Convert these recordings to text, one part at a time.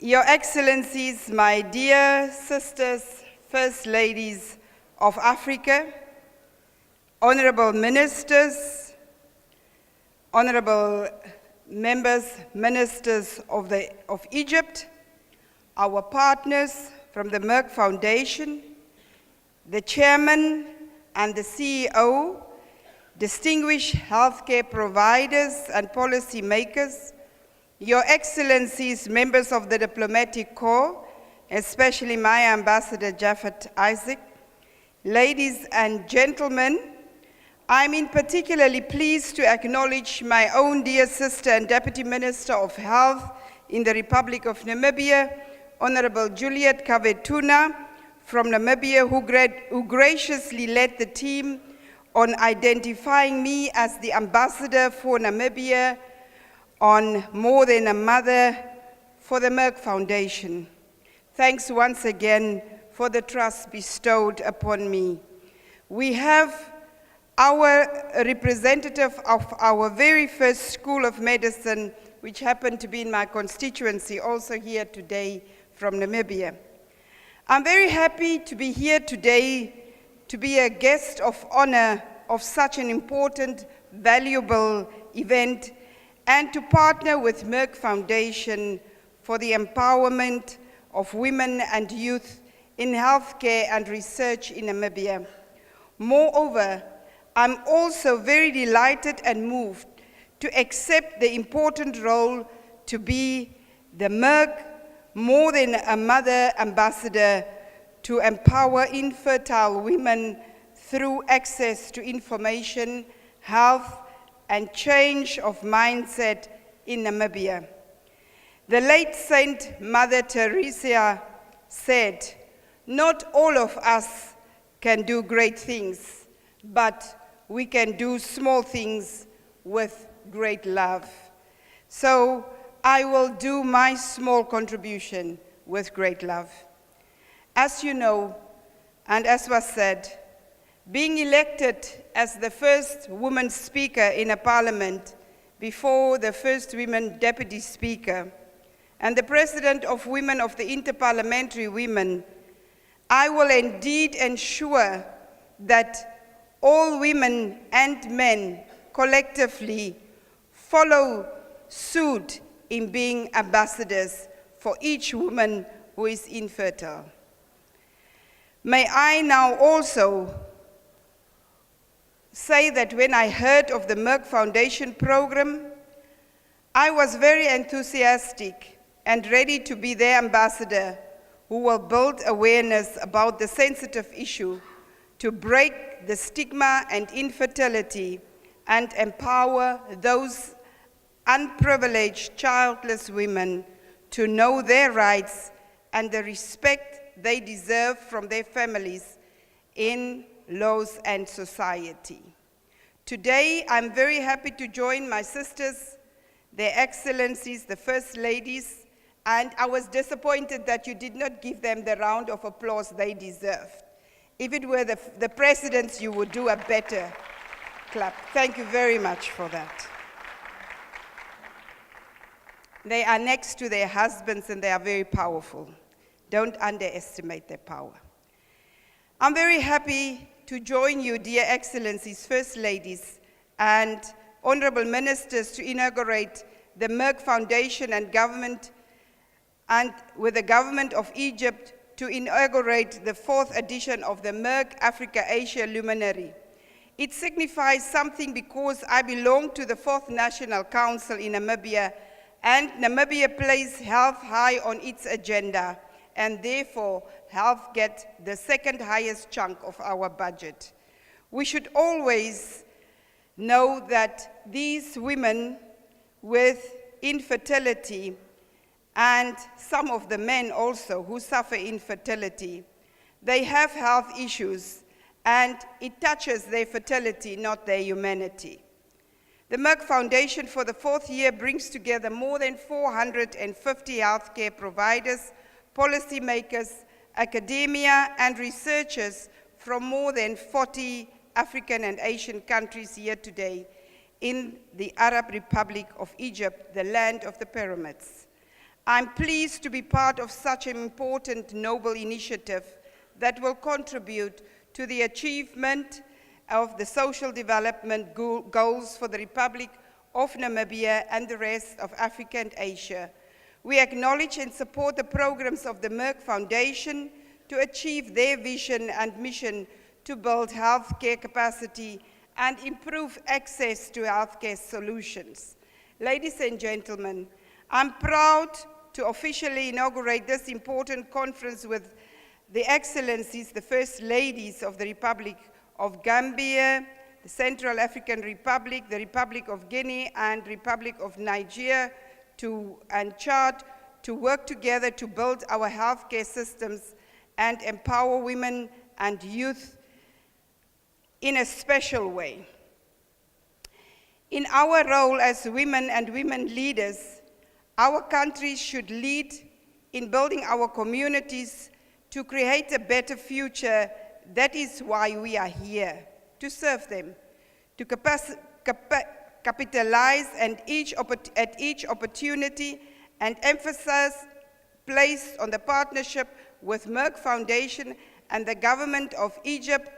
Your Excellencies, my dear sisters, First Ladies of Africa, honorable ministers, honorable members, ministers of Egypt, our partners from the Merck Foundation, the chairman and the CEO, distinguished healthcare providers and policy makers, Your Excellencies, members of the Diplomatic Corps, especially my Ambassador Jafet Isaac, ladies and gentlemen, I'm in particularly pleased to acknowledge my own dear sister and Deputy Minister of Health in the Republic of Namibia, Honorable Juliet Kavetuna from Namibia, who graciously led the team on identifying me as the ambassador for Namibia on More Than a Mother for the Merck Foundation. Thanks once again for the trust bestowed upon me. We have our representative of our very first School of Medicine, which happened to be in my constituency, also here today from Namibia. I'm very happy to be here today to be a guest of honor of such an important, valuable event, and to partner with Merck Foundation for the empowerment of women and youth in healthcare and research in Namibia. Moreover, I'm also very delighted and moved to accept the important role to be the Merck More Than a Mother ambassador to empower infertile women through access to information, health, and change of mindset in Namibia. The late Saint Mother Teresa said, "Not all of us can do great things, but we can do small things with great love." So I will do my small contribution with great love. As you know, and as was said, being elected as the first woman speaker in a parliament before the first women deputy speaker and the president of Women of the Interparliamentary Women, I will indeed ensure that all women and men collectively follow suit in being ambassadors for each woman who is infertile. May I now also say that when I heard of the Merck Foundation program, I was very enthusiastic and ready to be their ambassador who will build awareness about the sensitive issue to break the stigma and infertility and empower those unprivileged childless women to know their rights and the respect they deserve from their families in laws and society. Today, I'm very happy to join my sisters, their excellencies, the First Ladies, and I was disappointed that you did not give them the round of applause they deserved. If it were the presidents, you would do a better clap. Thank you very much for that. They are next to their husbands and they are very powerful. Don't underestimate their power. I'm very happy to join you, dear Excellencies, First Ladies, and Honorable Ministers to inaugurate the Merck Foundation and with the government of Egypt to inaugurate the 4th edition of the Merck Africa Asia Luminary. It signifies something because I belong to the 4th National Council in Namibia, and Namibia places health high on its agenda, and therefore health gets the second highest chunk of our budget. We should always know that these women with infertility and some of the men also who suffer infertility, they have health issues and it touches their fertility, not their humanity. The Merck Foundation for the 4th year brings together more than 450 healthcare providers, policymakers, academia, and researchers from more than 40 African and Asian countries here today in the Arab Republic of Egypt, the land of the pyramids. I'm pleased to be part of such an important, noble initiative that will contribute to the achievement of the social development goals for the Republic of Namibia and the rest of Africa and Asia. We acknowledge and support the programs of the Merck Foundation to achieve their vision and mission to build healthcare capacity and improve access to healthcare solutions. Ladies and gentlemen, I'm proud to officially inaugurate this important conference with the Excellencies, the First Ladies of the Republic of Gambia, the Central African Republic, the Republic of Guinea, and Republic of Nigeria, and Chad, to work together to build our healthcare systems and empower women and youth in a special way. In our role as women and women leaders, our countries should lead in building our communities to create a better future. That is why we are here, to serve them, to capitalize at each opportunity and emphasis placed on the partnership with Merck Foundation and the government of Egypt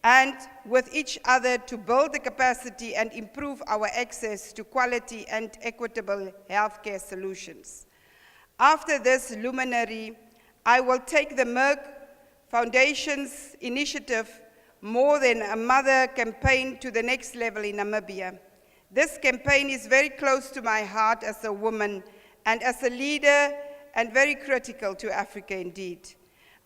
and with each other to build the capacity and improve our access to quality and equitable healthcare solutions. After this luminary, I will take the Merck Foundation's initiative, More Than a Mother campaign, to the next level in Namibia. This campaign is very close to my heart as a woman and as a leader, and very critical to Africa indeed.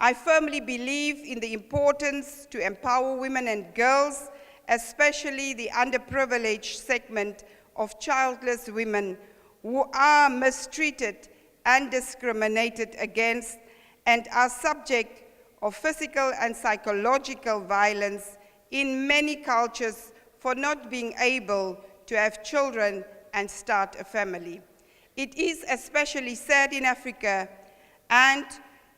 I firmly believe in the importance to empower women and girls, especially the underprivileged segment of childless women who are mistreated and discriminated against and are subject of physical and psychological violence in many cultures for not being able to have children and start a family. It is especially sad in Africa, and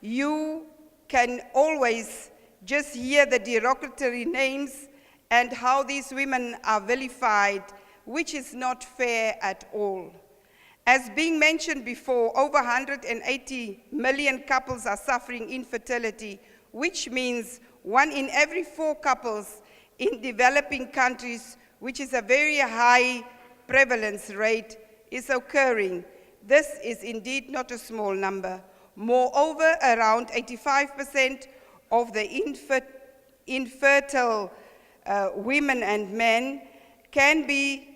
you can always just hear the derogatory names and how these women are vilified, which is not fair at all. As being mentioned before, over 180 million couples are suffering infertility, which means 1 in every 4 couples in developing countries, which is a very high prevalence rate, is occurring. This is indeed not a small number. Moreover, around 85% of the infertile women and men can be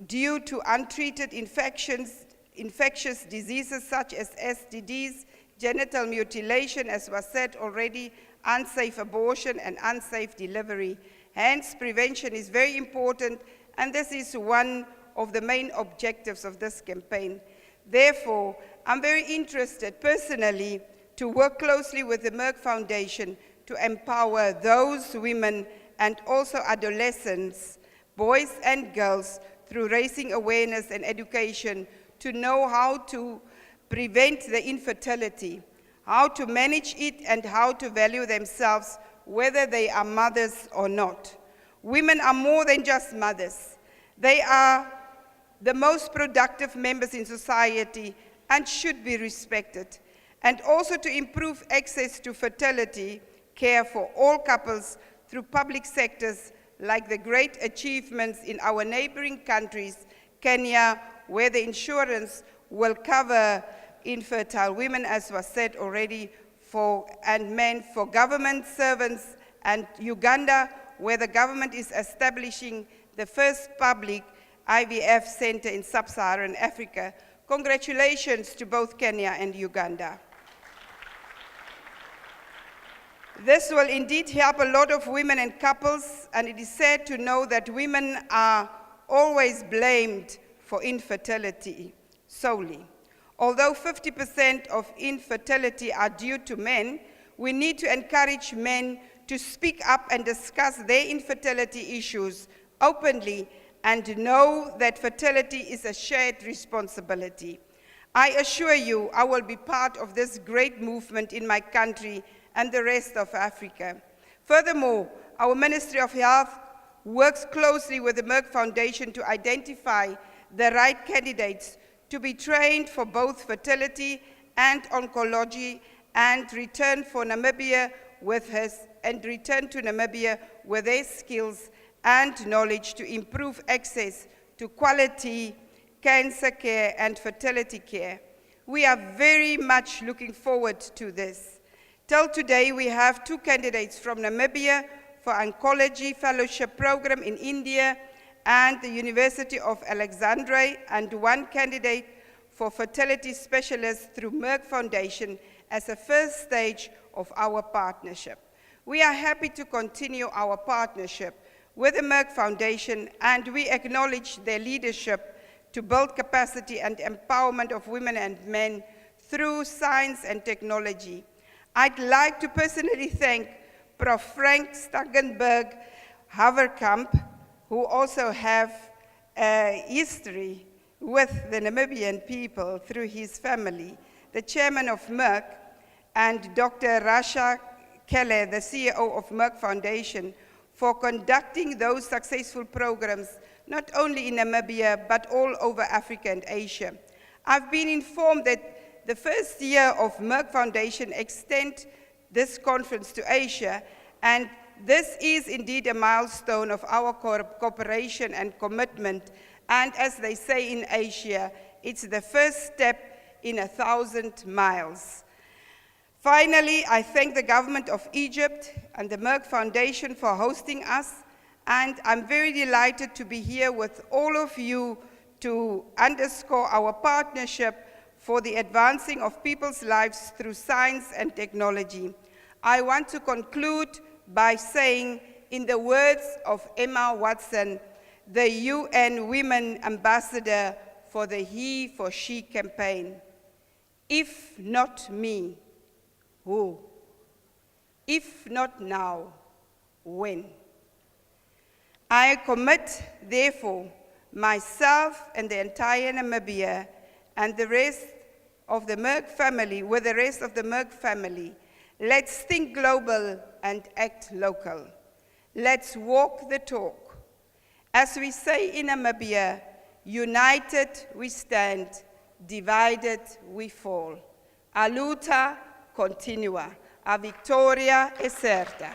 due to untreated infectious diseases such as STDs, genital mutilation, as was said already, unsafe abortion, and unsafe delivery. Hence, prevention is very important, and this is one of the main objectives of this campaign. Therefore, I'm very interested personally to work closely with the Merck Foundation to empower those women and also adolescents, boys and girls, through raising awareness and education to know how to prevent the infertility, how to manage it, and how to value themselves, whether they are mothers or not. Women are more than just mothers. They are the most productive members in society and should be respected. And also to improve access to fertility care for all couples through public sectors, like the great achievements in our neighboring countries, Kenya, where the insurance will cover infertile women, as was said already, and men for government servants, and Uganda, where the government is establishing the first public IVF center in sub-Saharan Africa. Congratulations to both Kenya and Uganda. This will indeed help a lot of women and couples, and it is sad to know that women are always blamed for infertility solely. Although 50% of infertility are due to men, we need to encourage men to speak up and discuss their infertility issues openly and know that fertility is a shared responsibility. I assure you I will be part of this great movement in my country and the rest of Africa. Furthermore, our Ministry of Health works closely with the Merck Foundation to identify the right candidates to be trained for both fertility and oncology and return to Namibia with their skills and knowledge to improve access to quality cancer care and fertility care. We are very much looking forward to this. Till today, we have 2 candidates from Namibia for oncology fellowship program in India and the University of Alexandria, and 1 candidate for fertility specialist through Merck Foundation as a first stage of our partnership. We are happy to continue our partnership with the Merck Foundation, and we acknowledge their leadership to build capacity and empowerment of women and men through science and technology. I'd like to personally thank Prof. Frank Stangenberg Haverkamp, who also have a history with the Namibian people through his family, the chairman of Merck, and Dr. Rasha Keller, the CEO of Merck Foundation, for conducting those successful programs, not only in Namibia, but all over Africa and Asia. I've been informed that the first year of Merck Foundation extend this conference to Asia, and this is indeed a milestone of our cooperation and commitment, and as they say in Asia, it's the first step in 1,000 miles. Finally, I thank the government of Egypt and the Merck Foundation for hosting us, and I'm very delighted to be here with all of you to underscore our partnership for the advancing of people's lives through science and technology. I want to conclude by saying, in the words of Emma Watson, the UN Women Ambassador for the He for She campaign, if not me, who? If not now, when? I commit, therefore, myself and the entire Namibia and the rest of the Merck family, with the rest of the Merck family, let's think global and act local. Let's walk the talk. As we say in Namibia, united we stand, divided we fall. A luta continua. A victoria è certa.